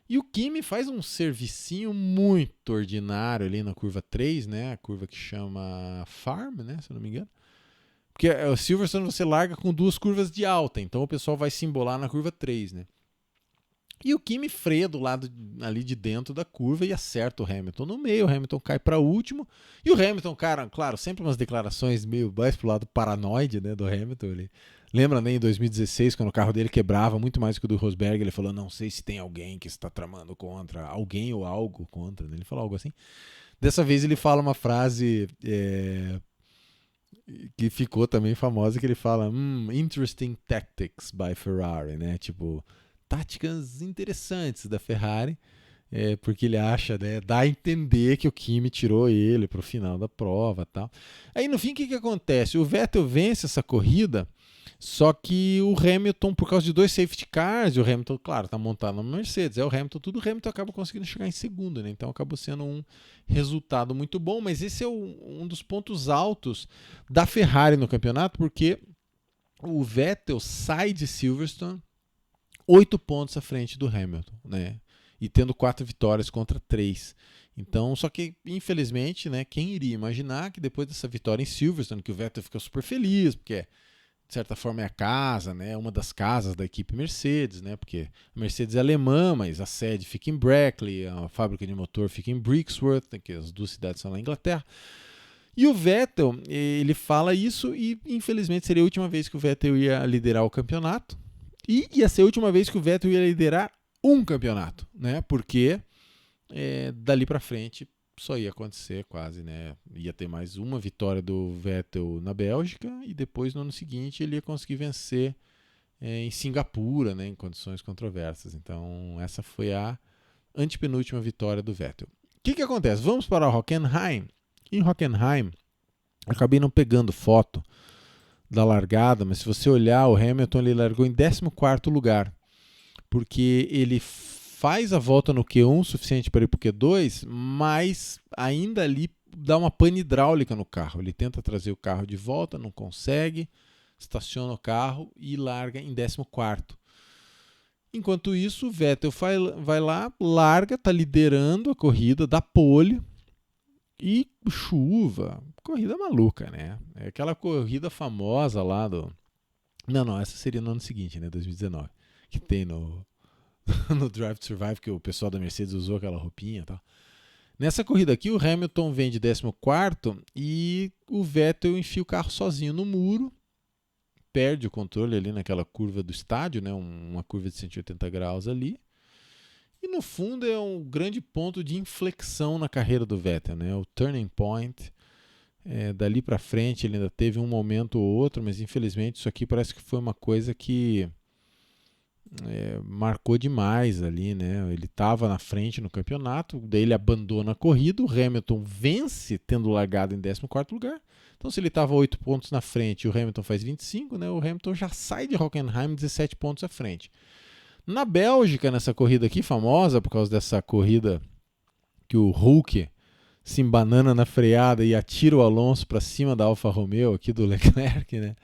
E o Kimi faz um servicinho muito ordinário ali na curva 3, né? A curva que chama Farm, né? Se eu não me engano. Porque o Silverstone você larga com 2 curvas de alta, então o pessoal vai se embolar na curva 3, né? E o Kimi freia do lado ali de dentro da curva e acerta o Hamilton no meio. O Hamilton cai para último. E o Hamilton, cara, claro, sempre umas declarações meio mais pro lado paranoide, né, do Hamilton. Ele lembra, né, em 2016, quando o carro dele quebrava muito mais que o do Rosberg, ele falou, não sei se tem alguém que está tramando contra, alguém ou algo contra. Ele falou algo assim. Dessa vez ele fala uma frase que ficou também famosa, que ele fala, interesting tactics by Ferrari, né, tipo, táticas interessantes da Ferrari, porque ele acha, né, dá a entender que o Kimi tirou ele para o final da prova, tal. Aí no fim o que acontece? O Vettel vence essa corrida, só que o Hamilton, por causa de 2 safety cars, e o Hamilton, claro, tá montado na Mercedes, o Hamilton acaba conseguindo chegar em segundo, né? Então acabou sendo um resultado muito bom, mas esse é um dos pontos altos da Ferrari no campeonato, porque o Vettel sai de Silverstone 8 pontos à frente do Hamilton, né? E tendo 4 vitórias contra 3. Então, só que, infelizmente, né, quem iria imaginar que depois dessa vitória em Silverstone, que o Vettel ficou super feliz, porque, de certa forma, é a casa, né? Uma das casas da equipe Mercedes, né? Porque a Mercedes é alemã, mas a sede fica em Brackley, a fábrica de motor fica em Brixworth, né, que as 2 cidades são lá na Inglaterra. E o Vettel, ele fala isso e, infelizmente, seria a última vez que o Vettel ia liderar o campeonato. E ia ser a última vez que o Vettel ia liderar um campeonato, né? Porque dali para frente só ia acontecer quase, né? Ia ter mais uma vitória do Vettel na Bélgica e depois no ano seguinte ele ia conseguir vencer em Singapura, né? Em condições controversas. Então essa foi a antepenúltima vitória do Vettel. O que acontece? Vamos para Hockenheim. Em Hockenheim, acabei não pegando foto da largada, mas se você olhar, o Hamilton ele largou em 14º lugar, porque ele faz a volta no Q1 suficiente para ir para o Q2, mas ainda ali dá uma pane hidráulica no carro. Ele tenta trazer o carro de volta, não consegue, estaciona o carro e larga em 14º. Enquanto isso, o Vettel vai lá, larga, tá liderando a corrida, dá pole e chuva. Corrida maluca, né? É aquela corrida famosa lá do... Não, essa seria no ano seguinte, né? 2019. Que tem no Drive to Survive, que o pessoal da Mercedes usou aquela roupinha e tal. Nessa corrida aqui, o Hamilton vem de 14º e o Vettel enfia o carro sozinho no muro, perde o controle ali naquela curva do estádio, né? Uma curva de 180 graus ali. E no fundo é um grande ponto de inflexão na carreira do Vettel, né? O turning point. Dali para frente ele ainda teve um momento ou outro, mas infelizmente isso aqui parece que foi uma coisa que marcou demais ali, né? Ele estava na frente no campeonato, daí ele abandona a corrida, o Hamilton vence tendo largado em 14º lugar. Então se ele estava 8 pontos na frente e o Hamilton faz 25, né? O Hamilton já sai de Hockenheim 17 pontos à frente. Na Bélgica, nessa corrida aqui, famosa por causa dessa corrida que o Hulk se embanana na freada e atira o Alonso para cima da Alfa Romeo aqui do Leclerc, né?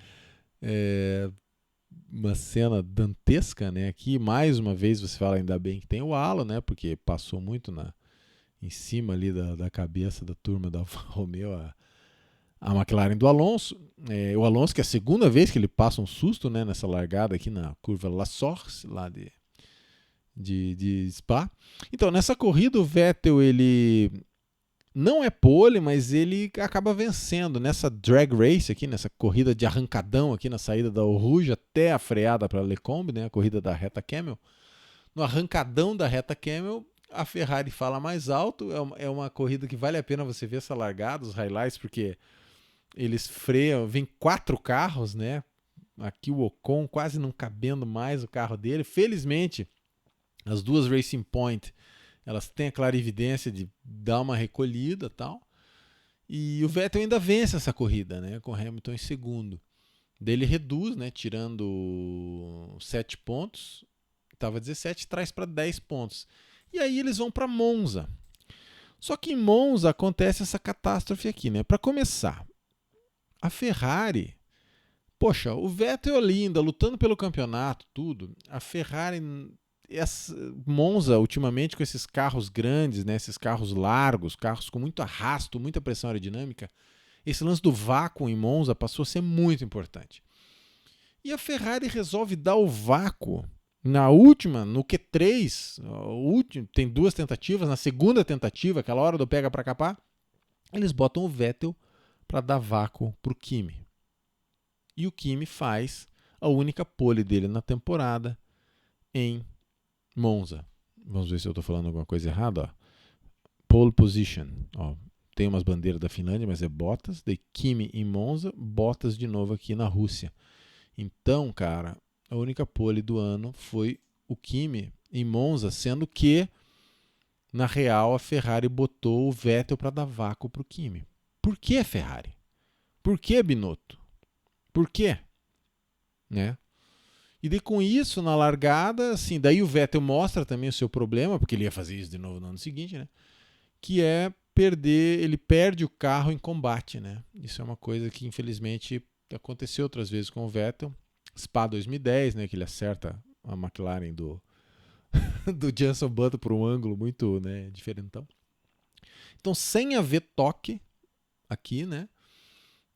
Uma cena dantesca, né? Aqui, mais uma vez, você fala ainda bem que tem o halo, né? Porque passou muito em cima ali da cabeça da turma da Alfa Romeo a McLaren do Alonso. O Alonso, que é a segunda vez que ele passa um susto, né? Nessa largada aqui na curva La Source, lá de Spa. Então, nessa corrida, o Vettel, ele não é pole, mas ele acaba vencendo nessa drag race aqui, nessa corrida de arrancadão aqui na saída da Eau Rouge até a freada para Lecombe, né, a corrida da reta Camel. No arrancadão da reta Camel, a Ferrari fala mais alto, é uma corrida que vale a pena você ver essa largada, os highlights, porque eles freiam, vem 4 carros, né, aqui o Ocon quase não cabendo mais o carro dele, felizmente as duas Racing Point elas têm a clarividência de dar uma recolhida e tal. E o Vettel ainda vence essa corrida, né? Com o Hamilton em segundo. Daí ele reduz, né? Tirando 7 pontos. Estava 17, traz para 10 pontos. E aí eles vão para Monza. Só que em Monza acontece essa catástrofe aqui, né? Para começar, a Ferrari... Poxa, o Vettel ali ainda lutando pelo campeonato, tudo. A Ferrari... Monza, ultimamente, com esses carros grandes, né, esses carros largos, carros com muito arrasto, muita pressão aerodinâmica, esse lance do vácuo em Monza passou a ser muito importante. E a Ferrari resolve dar o vácuo na última, no Q3, tem 2 tentativas, na segunda tentativa, aquela hora do pega para capar, eles botam o Vettel para dar vácuo para o Kimi. E o Kimi faz a única pole dele na temporada em Monza. Vamos ver se eu estou falando alguma coisa errada. Ó. Pole position. Ó. Tem umas bandeiras da Finlândia, mas é Bottas. De Kimi em Monza, Bottas de novo aqui na Rússia. Então, cara, a única pole do ano foi o Kimi em Monza, sendo que, na real, a Ferrari botou o Vettel para dar vácuo para o Kimi. Por que Ferrari? Por que Binotto? Por quê? Né? E daí com isso, na largada, assim, daí o Vettel mostra também o seu problema, porque ele ia fazer isso de novo no ano seguinte, né? Que é ele perde o carro em combate, né? Isso é uma coisa que infelizmente aconteceu outras vezes com o Vettel. Spa 2010, né? Que ele acerta a McLaren do Jenson Button por um ângulo muito, né, diferentão. Então, sem haver toque aqui, né?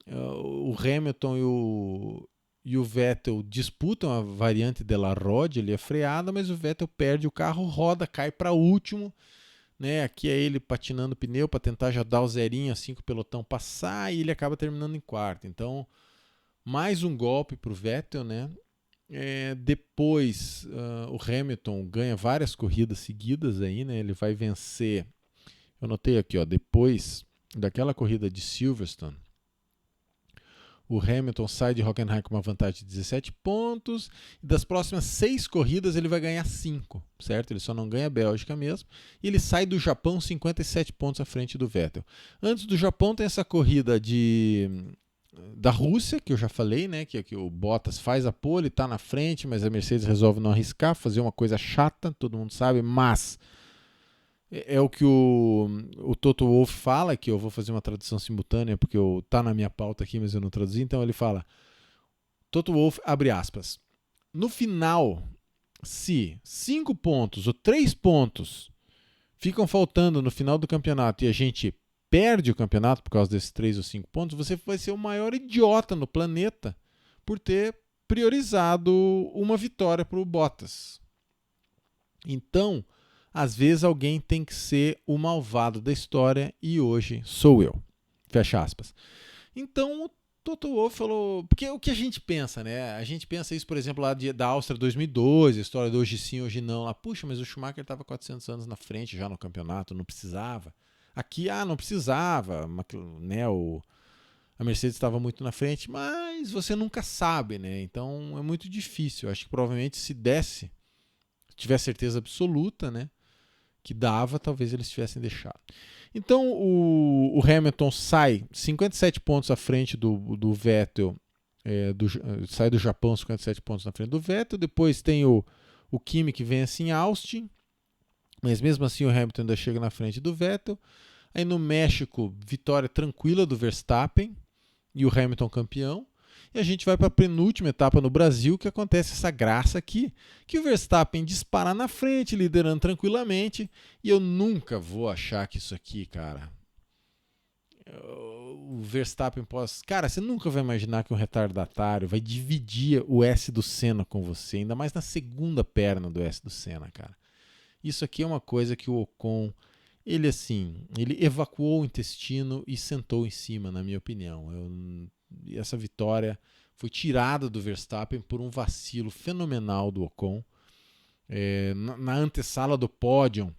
O Hamilton e o Vettel disputam a variante de La Rode, ele é freada, mas o Vettel perde o carro, roda, cai para último, né? Aqui é ele patinando o pneu para tentar já dar o zerinho assim que o pelotão passar e ele acaba terminando em quarto. Então, mais um golpe para o Vettel, né? Depois, o Hamilton ganha várias corridas seguidas aí, né? Ele vai vencer. Eu notei aqui, ó, depois daquela corrida de Silverstone, o Hamilton sai de Hockenheim com uma vantagem de 17 pontos. E das próximas 6 corridas ele vai ganhar 5, certo? Ele só não ganha a Bélgica mesmo. E ele sai do Japão 57 pontos à frente do Vettel. Antes do Japão tem essa corrida da Rússia, que eu já falei, né? Que o Bottas faz a pole, está na frente, mas a Mercedes resolve não arriscar, fazer uma coisa chata, todo mundo sabe, mas... É o que o Toto Wolff fala, que eu vou fazer uma tradução simultânea, porque tá na minha pauta aqui, mas eu não traduzi. Então ele fala, Toto Wolff, abre aspas, no final, se 5 pontos ou 3 pontos ficam faltando no final do campeonato e a gente perde o campeonato por causa desses 3 ou 5 pontos, você vai ser o maior idiota no planeta por ter priorizado uma vitória para o Bottas. Então, às vezes alguém tem que ser o malvado da história e hoje sou eu. Fecha aspas. Então, o Toto Wolff falou... Porque o que a gente pensa, né? A gente pensa isso, por exemplo, lá da Áustria 2012, a história do hoje sim, hoje não. Lá, puxa, mas o Schumacher estava 400 anos na frente já no campeonato, não precisava. Aqui, não precisava, né? A Mercedes estava muito na frente, mas você nunca sabe, né? Então é muito difícil. Eu acho que provavelmente se desse, se tivesse certeza absoluta, né? Que dava, talvez eles tivessem deixado. Então o Hamilton sai 57 pontos à frente do Vettel, sai do Japão 57 pontos na frente do Vettel. Depois tem o Kimi que vence em Austin, mas mesmo assim o Hamilton ainda chega na frente do Vettel. Aí no México, vitória tranquila do Verstappen e o Hamilton campeão. E a gente vai para a penúltima etapa no Brasil, que acontece essa graça aqui, que o Verstappen dispara na frente, liderando tranquilamente, e eu nunca vou achar que isso aqui, cara... O Verstappen pós... Cara, você nunca vai imaginar que um retardatário vai dividir o S do Senna com você, ainda mais na segunda perna do S do Senna, cara. Isso aqui é uma coisa que o Ocon... Ele evacuou o intestino e sentou em cima, na minha opinião. Essa vitória foi tirada do Verstappen por um vacilo fenomenal do Ocon. Na antessala do pódio,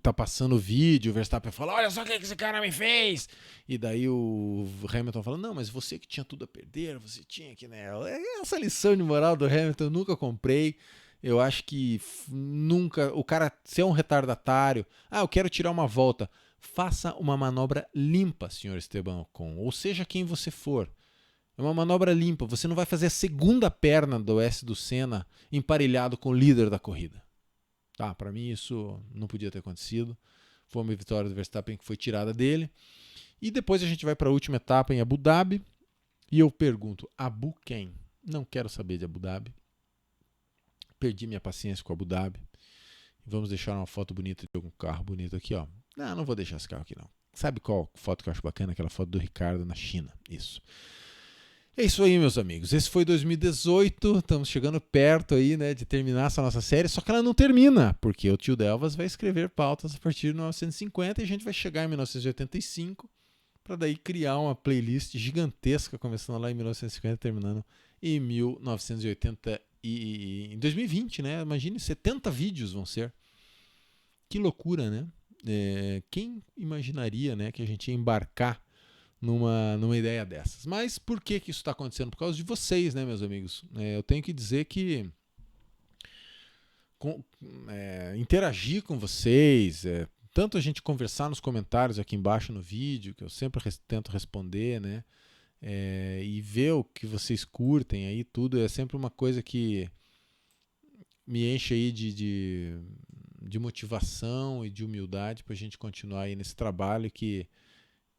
tá passando o vídeo, o Verstappen fala, olha só o que esse cara me fez! E daí o Hamilton fala, não, mas você que tinha tudo a perder, você tinha que... Né? Essa lição de moral do Hamilton eu nunca comprei. Eu acho que nunca... O cara, se é um retardatário... eu quero tirar uma volta. Faça uma manobra limpa, senhor Esteban Ocon. Ou seja, quem você for. É uma manobra limpa. Você não vai fazer a segunda perna do S do Senna emparelhado com o líder da corrida. Tá, para mim isso não podia ter acontecido. Foi uma vitória do Verstappen que foi tirada dele. E depois a gente vai para a última etapa em Abu Dhabi. E eu pergunto, Abu quem? Não quero saber de Abu Dhabi. Perdi minha paciência com Abu Dhabi. Vamos deixar uma foto bonita de algum carro bonito aqui, ó. Não vou deixar esse carro aqui, não. Sabe qual foto que eu acho bacana? Aquela foto do Ricardo na China. Isso. É isso aí, meus amigos. Esse foi 2018. Estamos chegando perto aí, né, de terminar essa nossa série. Só que ela não termina, porque o tio Delvas vai escrever pautas a partir de 1950 e a gente vai chegar em 1985 para daí criar uma playlist gigantesca, começando lá em 1950 e terminando em 1980 e em 2020, né? Imagine, 70 vídeos vão ser. Que loucura, né? Quem imaginaria, né, que a gente ia embarcar numa ideia dessas? Mas por que isso está acontecendo? Por causa de vocês, né, meus amigos? Eu tenho que dizer que interagir com vocês, tanto a gente conversar nos comentários aqui embaixo no vídeo, que eu sempre tento responder, né? E ver o que vocês curtem aí, tudo é sempre uma coisa que me enche aí de motivação e de humildade para a gente continuar aí nesse trabalho que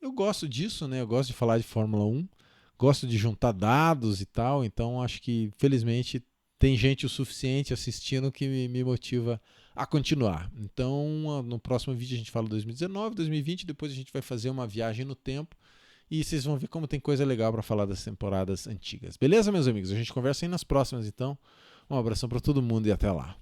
eu gosto disso, né? Eu gosto de falar de Fórmula 1, gosto de juntar dados e tal, então acho que felizmente tem gente o suficiente assistindo que me motiva a continuar. Então no próximo vídeo a gente fala 2019, 2020, depois a gente vai fazer uma viagem no tempo. E vocês vão ver como tem coisa legal para falar das temporadas antigas. Beleza, meus amigos? A gente conversa aí nas próximas, então. Um abração para todo mundo e até lá.